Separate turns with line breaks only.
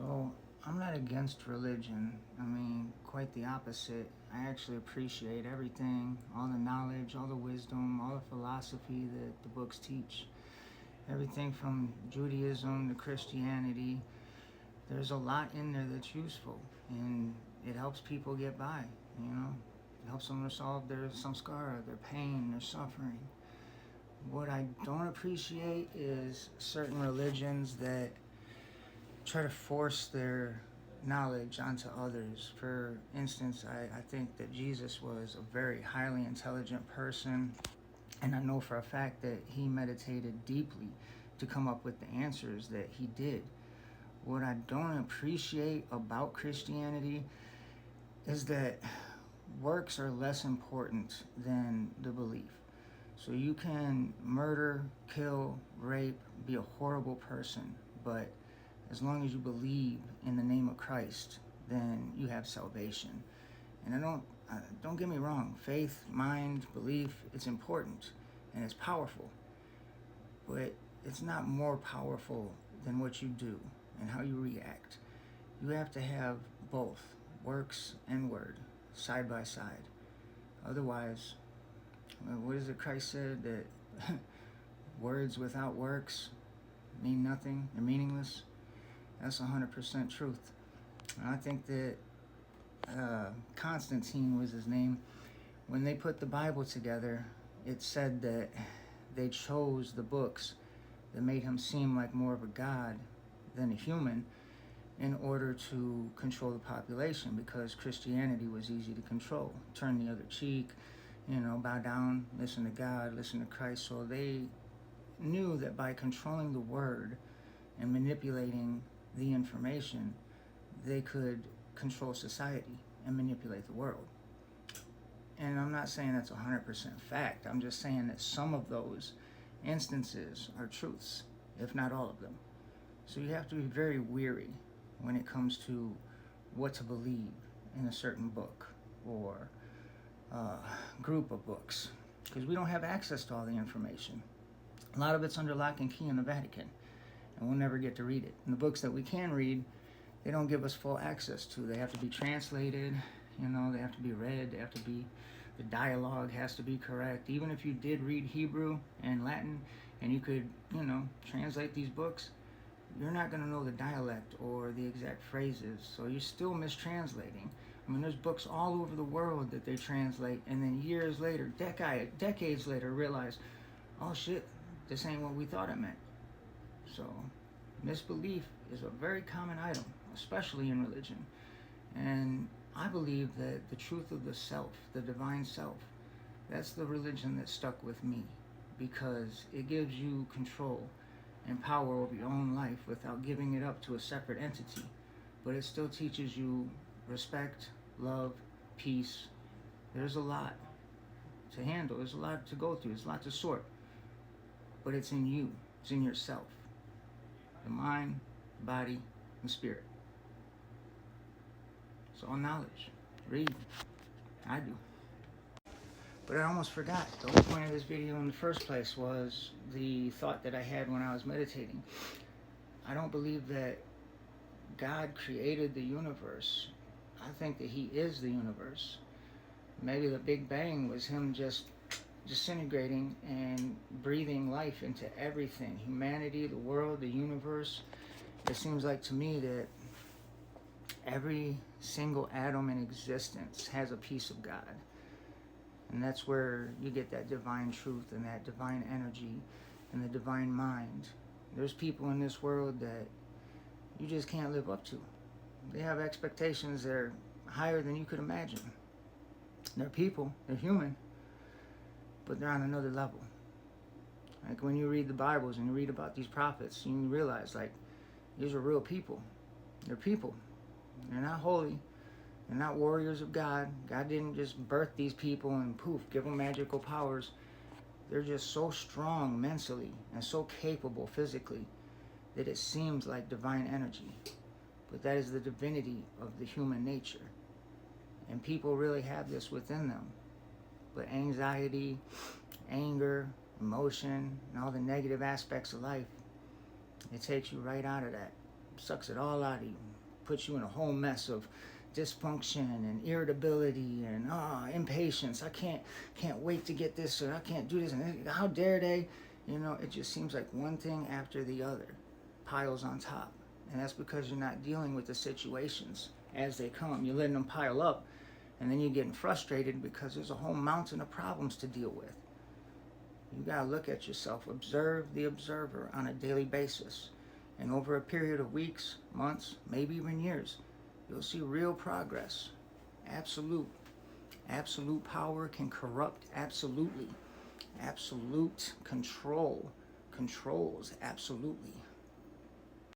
So I'm not against religion. I mean, quite the opposite. I actually appreciate everything, all the knowledge, all the wisdom, all the philosophy that the books teach. Everything from Judaism to Christianity. There's a lot in there that's useful, and it helps people get by, you know? It helps them resolve their samskara, their pain, their suffering. What I don't appreciate is certain religions that try to force their knowledge onto others. For instance, I think that Jesus was a very highly intelligent person, and I know for a fact that he meditated deeply to come up with the answers that he did. What I don't appreciate about Christianity is that works are less important than the belief. So you can murder, kill, rape, be a horrible person, but as long as you believe in the name of Christ, then you have salvation. And don't get me wrong, faith, mind, belief, it's important and it's powerful, but it's not more powerful than what you do and how you react. You have to have both works and word side by side. Otherwise, what is it Christ said, that words without works mean nothing, they're meaningless? That's 100% truth. And I think that Constantine was his name. When they put the Bible together, it said that they chose the books that made him seem like more of a god than a human in order to control the population, because Christianity was easy to control. Turn the other cheek, bow down, listen to God, listen to Christ. So they knew that by controlling the word and manipulating the information, they could control society and manipulate the world. And I'm not saying that's 100% fact. I'm just saying that some of those instances are truths, if not all of them. So you have to be very wary when it comes to what to believe in a certain book or group of books, because we don't have access to all the information. A lot of it's under lock and key in the Vatican, and we'll never get to read it. And the books that we can read, they don't give us full access to. They have to be translated, they have to be read, the dialogue has to be correct. Even if you did read Hebrew and Latin and you could, translate these books, you're not going to know the dialect or the exact phrases, so you're still mistranslating. I mean, there's books all over the world that they translate, and then years later, decades later, realize, oh shit, this ain't what we thought it meant. So, misbelief is a very common item, especially in religion. And I believe that the truth of the self, the divine self, that's the religion that stuck with me, because it gives you control and power over your own life without giving it up to a separate entity. But it still teaches you respect, love, peace. There's a lot to handle. There's a lot to go through. There's a lot to sort. But it's in you. It's in yourself. The mind, body, and spirit. It's all knowledge. Read. I do. But I almost forgot. The whole point of this video in the first place was the thought that I had when I was meditating. I don't believe that God created the universe. I think that he is the universe. Maybe the Big Bang was him just disintegrating and breathing life into everything. Humanity, the world, the universe. It seems like to me that every single atom in existence has a piece of God. And that's where you get that divine truth and that divine energy and the divine mind. There's people in this world that you just can't live up to. They have expectations that are higher than you could imagine. They're people, they're human, but they're on another level. Like when you read the Bibles and you read about these prophets, you realize, like, these are real people. They're people. They're not holy. They're not warriors of God. God didn't just birth these people and poof, give them magical powers. They're just so strong mentally and so capable physically that it seems like divine energy. But that is the divinity of the human nature. And people really have this within them. But anxiety, anger, emotion, and all the negative aspects of life, it takes you right out of that sucks it all out of you, puts you in a whole mess of dysfunction and irritability and impatience. I can't wait to get this, or I can't do this, and how dare they? You know, it just seems like one thing after the other piles on top. And that's because you're not dealing with the situations as they come. You're letting them pile up, and then you're getting frustrated because there's a whole mountain of problems to deal with. You gotta look at yourself, observe the observer on a daily basis. And over a period of weeks, months, maybe even years, you'll see real progress. Absolute power can corrupt absolutely. Absolute control controls absolutely.